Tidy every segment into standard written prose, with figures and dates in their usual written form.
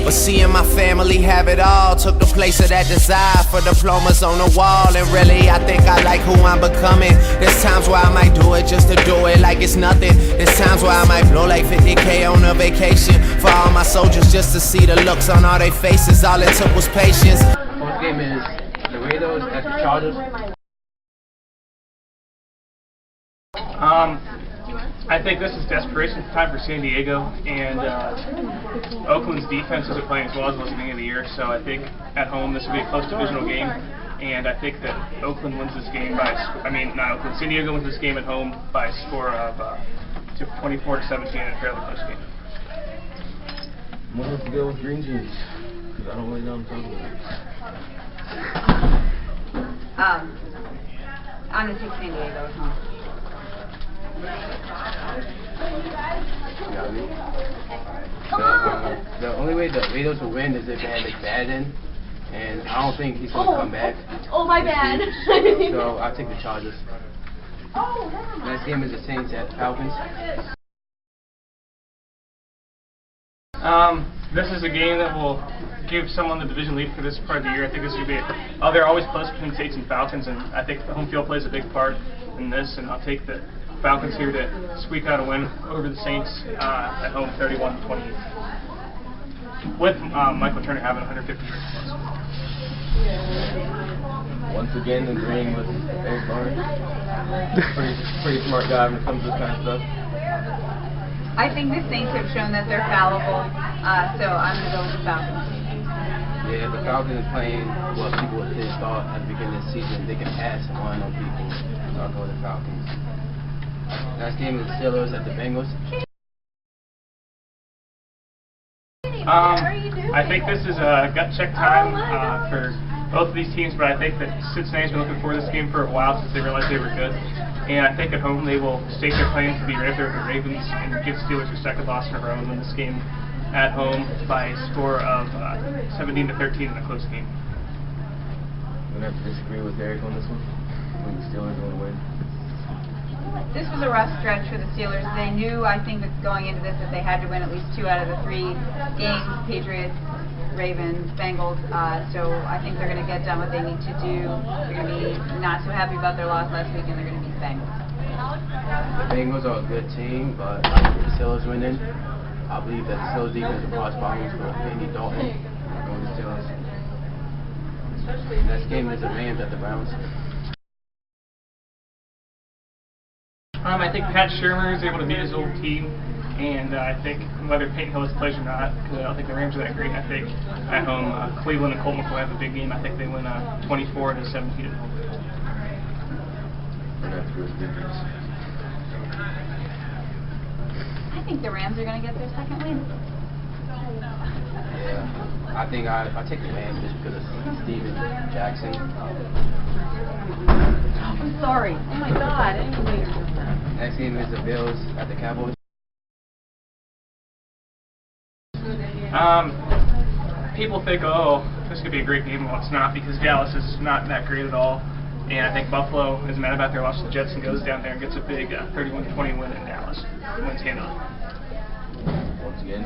But seeing my family have it all took the place of that desire for diplomas on the wall. And really, I think I like who I'm becoming. There's times where I might do it just to do it like it's nothing. There's times where I might blow like 50K on a vacation for all my soldiers just to see the looks on all their faces. All it took was patience. First game is the Raiders at the Chargers. I think this is desperation time for San Diego, and Oakland's defense isn't playing as well as it was at the beginning of the year, so I think at home this will be a close divisional game, and I think that Oakland wins this game by, not Oakland, San Diego wins this game at home by a score of 24-17 in a fairly close game. I'm going to have to go with green jeans, because I don't really know what I'm talking about. I'm going to take San Diego at home. The only way the Raiders will win is if they have McFadden, and I don't think he's going to come back. Oh, my bad. So I'll take the Chargers. Next game is the Saints at Falcons. This is a game that will give someone the division lead for this part of the year. I think this would be they're always close between Saints and Falcons, and I think the home field plays a big part in this, and I'll take the Falcons here to squeak out a win over the Saints at home 31-28. With Michael Turner having 150 yards. Once again, agreeing with Eric Barnes. Pretty smart guy when it comes to this kind of stuff. I think the Saints have shown that they're fallible, so I'm going to go with the Falcons. Yeah, the Falcons is playing what people would pissed off at the beginning of the season. They can pass on people, so I'll go with the Falcons. Next game is the Steelers at the Bengals. I think this is a gut check time for both of these teams, but I think that Cincinnati's been looking for this game for a while since they realized they were good. And I think at home they will stake their claim to be right there with the Ravens and give Steelers their second loss in a row and win this game at home by a score of 17-13 in a close game. I'm going to have to disagree with Eric on this one. I think the Steelers are going to win. This was a rough stretch for the Steelers. They knew, I think, that going into this that they had to win at least 2 out of the 3 games, Patriots, Ravens, Bengals, so I think they're going to get done what they need to do. They're going to be not so happy about their loss last week, and they're going to beat the Bengals. The Bengals are a good team, but I think the Steelers winning. I believe that the Steelers defense will cause problems for Andy Dalton. I'm going to the Steelers. Next game is the Rams at the Browns. I think Pat Shermer is able to beat his old team, and I think whether Peyton Hillis plays or not, because I don't think the Rams are that great. I think at home, Cleveland and Colt McCoy have a big game. I think they win 24-17 at home. I think the Rams are going to get their second win. Yeah, I think I'll take the Rams just because of Steven Jackson. I'm sorry. Oh my God, I didn't know you were doing that. Next game is the Bills at the Cowboys. People think, oh, this could be a great game. Well, it's not, because Dallas is not that great at all. And I think Buffalo is mad about their loss to the Jets and goes down there and gets a big 31-20 win in Dallas. Wins handily. Once again,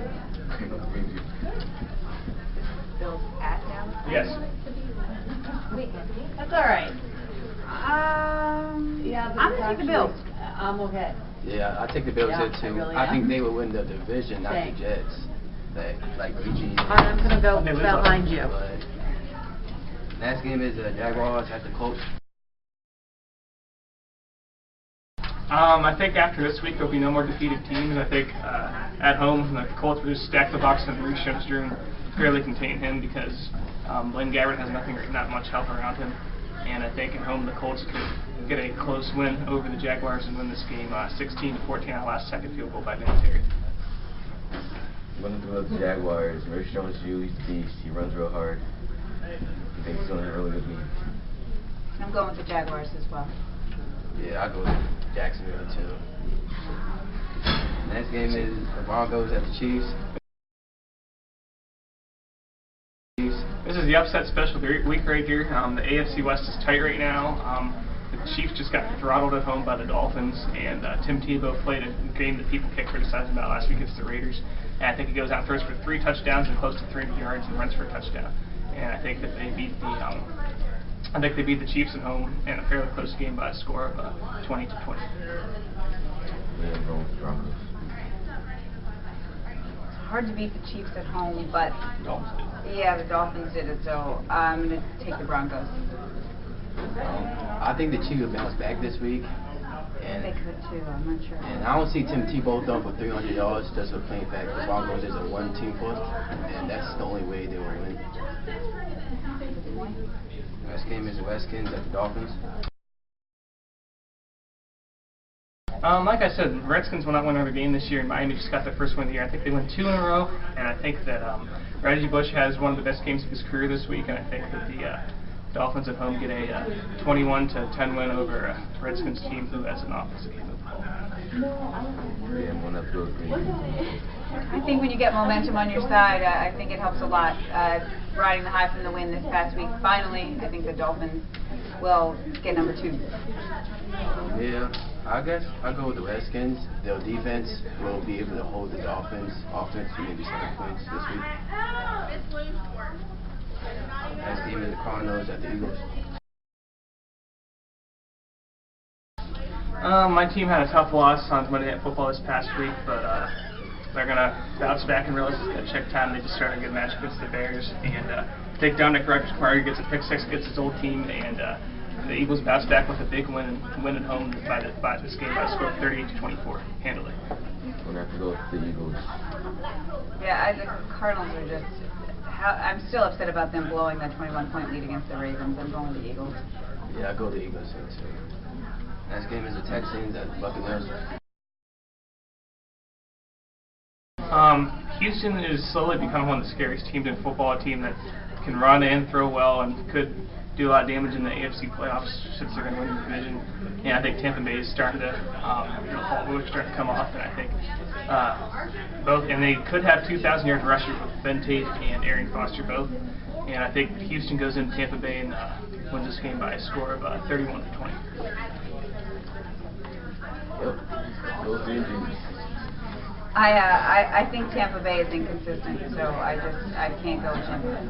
Bills at Dallas? Yes. That's all right. Yeah, I'm going to take the Bills. I'm okay. Yeah, I take the Bills here too. really I think am. they will win the division, not the Same. Jets. Like Eugene. I'm going to go They lose behind you. But next game is the Jaguars at the Colts. I think after this week there'll be no more defeated teams. I think at home the Colts will just stack the box and Maurice Jones-Drew and fairly contain him because Blaine Gabbert has not much help around him. And I think at home the Colts could get a close win over the Jaguars and win this game 16-14 on the last second field goal by Vinatieri. I'm going to go with the Jaguars. Maurice Jones-Drew, he's a beast. He runs real hard. I think he's going to have a really good week. I'm going with the Jaguars as well. Yeah, I'll go with Jacksonville too. Next game is the Broncos at the Chiefs. This is the upset special week right here. The AFC West is tight right now. The Chiefs just got throttled at home by the Dolphins, and Tim Tebow played a game that people kept criticizing about last week against the Raiders. and I think he goes out and throws for 3 touchdowns and close to 300 yards and runs for a touchdown. And I think that they beat the Chiefs at home in a fairly close game by a score of 20-20. Yeah, going with Broncos. Hard to beat the Chiefs at home, but Dolphins did. yeah, the Dolphins did it, so I'm going to take the Broncos. I think the Chiefs will bounce back this week. They could too, I'm not sure. And I don't see Tim Tebow throwing for 300 yards just for plain fact the Broncos is a one-team force, and that's the only way they will win. Next game is the Redskins at the Dolphins. Like I said, the Redskins will not win another game this year, and Miami just got their first win of the year. I think they won 2 in a row, and I think that Reggie Bush has one of the best games of his career this week, and I think that the Dolphins at home get a 21-10 win over a Redskins team who has an offensive game of the ball. Yeah, I'm going to have to go with Green. I think when you get momentum on your side, I think it helps a lot. Riding the high from the win this past week, finally, I think the Dolphins will get number 2. Yeah, I guess I'll go with the Redskins. Their defense will be able to hold the Dolphins' offense to maybe 7 points this week. Next game is the Cardinals at the Eagles. My team had a tough loss on Monday Night Football this past week, but they're going to bounce back and realize it's check time. They just started a good match against the Bears, and take Dominic Rogers-Kamara, gets a pick 6 against his old team, and the Eagles bounce back with a big win at home by this game by a score of 38-24. Handily. I'm going to have to go with the Eagles. Yeah, the Cardinals are just... I'm still upset about them blowing that 21-point lead against the Ravens. I'm going with the Eagles. Yeah, I go with the Eagles here too. Next game is the Texans at the Buccaneers. Houston is slowly becoming one of the scariest teams in football, a team that can run and throw well and could do a lot of damage in the AFC playoffs since they're going to win the division. And I think Tampa Bay is starting to, Paul Lewis starting to come off, and I think they could have 2,000-yard rushers with Ben Tate and Arian Foster both. And I think Houston goes into Tampa Bay and wins this game by a score of 31-20. Yep. Go Green Beans. I think Tampa Bay is inconsistent, so I can't go with Tampa Bay.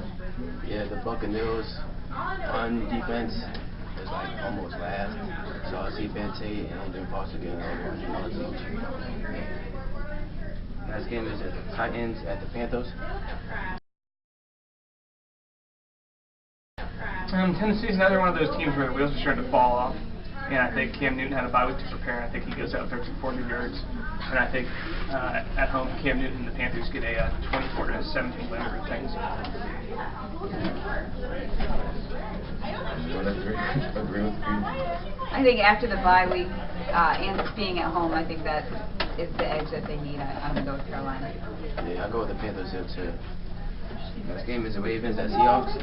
Yeah, the Buccaneers on defense is like almost last. So I see Ben Tate and Arian Foster getting over 100 yards each. Next game is the Titans at the Panthers. Tennessee's another one of those teams where the wheels are starting to fall off. And I think Cam Newton had a bye week to prepare, and I think he goes out there to 400 yards. And I think at home, Cam Newton and the Panthers get a 24-17 win over the Titans. Agree with Green. I think after the bye week and being at home, I think that is the edge that they need. I'm going to go with Carolina. Yeah, I'll go with the Panthers here too. Next game is the Ravens at Seahawks.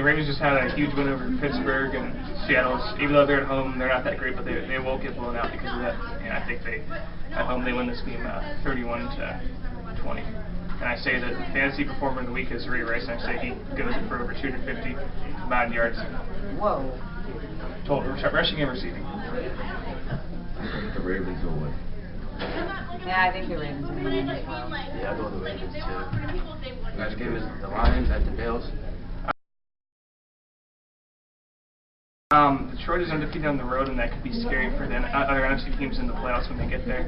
Ravens just had a huge win over Pittsburgh and Seattle. Even though they're at home, they're not that great, but they won't get blown out because of that. And I think at home they win this game 31-20. And I say that the fantasy performer of the week is Ray Rice, and I say he goes for over 250 combined yards. Whoa. Total rushing and receiving. The Ravens will win. Yeah, I think the Ravens will win as well. Yeah, I'll go with the Ravens too. Next game is the Lions at the Bills. Detroit is undefeated on the road, and that could be scary for the other NFC teams in the playoffs when they get there.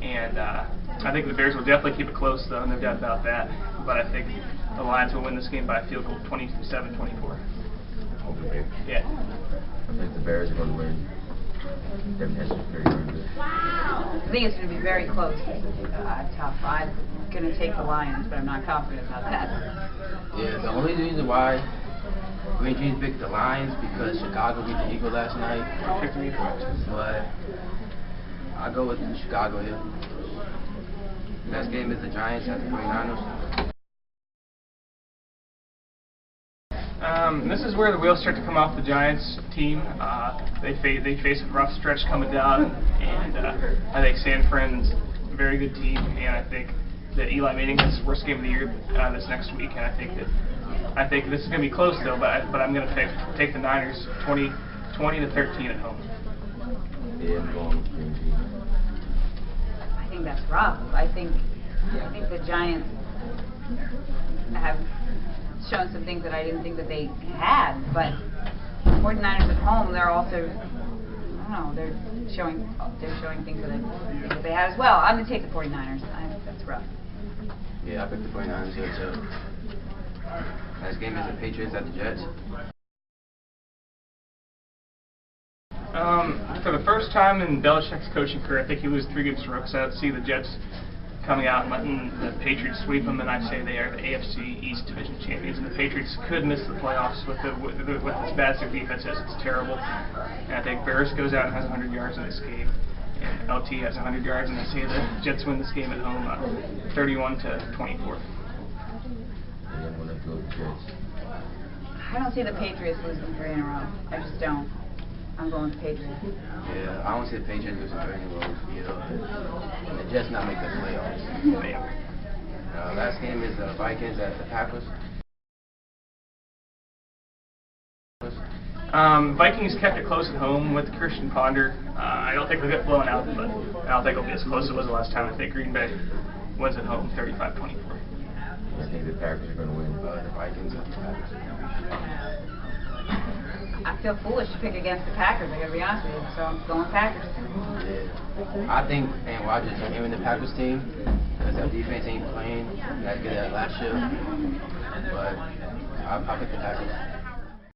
And I think the Bears will definitely keep it close, though, no doubt about that. But I think the Lions will win this game by a field goal, 27-24. Yeah. I think the Bears are going to win. Devin Hester is very good. I think it's going to be very close. This is tough. I'm going to take the Lions, but I'm not confident about that. Yeah, the only reason why Green Jeans picked the Lions because Chicago beat the Eagles last night. But I'll go with Chicago here. Next game is the Giants at the 49ers. This is where the wheels start to come off the Giants team. They face a rough stretch coming down, and I think San Fran's a very good team, and I think that Eli Manning has his worst game of the year this next week, and I think this is going to be close though, but I'm going to take the Niners 20-13 at home. Yeah, I'm going with Green Tea. I think that's rough. I think the Giants have shown some things that I didn't think that they had, but 49ers at home, they're also, I don't know, they're showing things that I didn't think that they had as well. I'm going to take the 49ers. I think that's rough. Yeah, I picked the 49ers here too. Next game is the Patriots at the Jets. For the first time in Belichick's coaching career, I think he loses 3 games in a row, because I don't see the Jets coming out and letting the Patriots sweep them, and I say they are the AFC East Division champions, and the Patriots could miss the playoffs with as bad as their defense is. It's terrible. And I think Barris goes out and has 100 yards in this game, and LT has 100 yards, and I say the Jets win this game at home 31-24. Yeah, I'm going to go with the Jets. I don't see the Patriots losing 3 in a row. I just don't. I'm going with Patriots. Yeah, I don't see the Patriots losing 3 in a row either. And the Jets not make the playoffs. Last game is the Vikings at the Packers. Vikings kept it close at home with Christian Ponder. I don't think they'll get blown out, but I don't think it'll be as close as it was the last time. I think Green Bay wins at home 35-24. I think the Packers are going to win. The Vikings at the Packers. I feel foolish to pick against the Packers, I gotta be honest with you, so I'm going Packers. Yeah. I think Aaron Rodgers is in the Packers team because their defense ain't playing as good as last year. But I'll pick the Packers.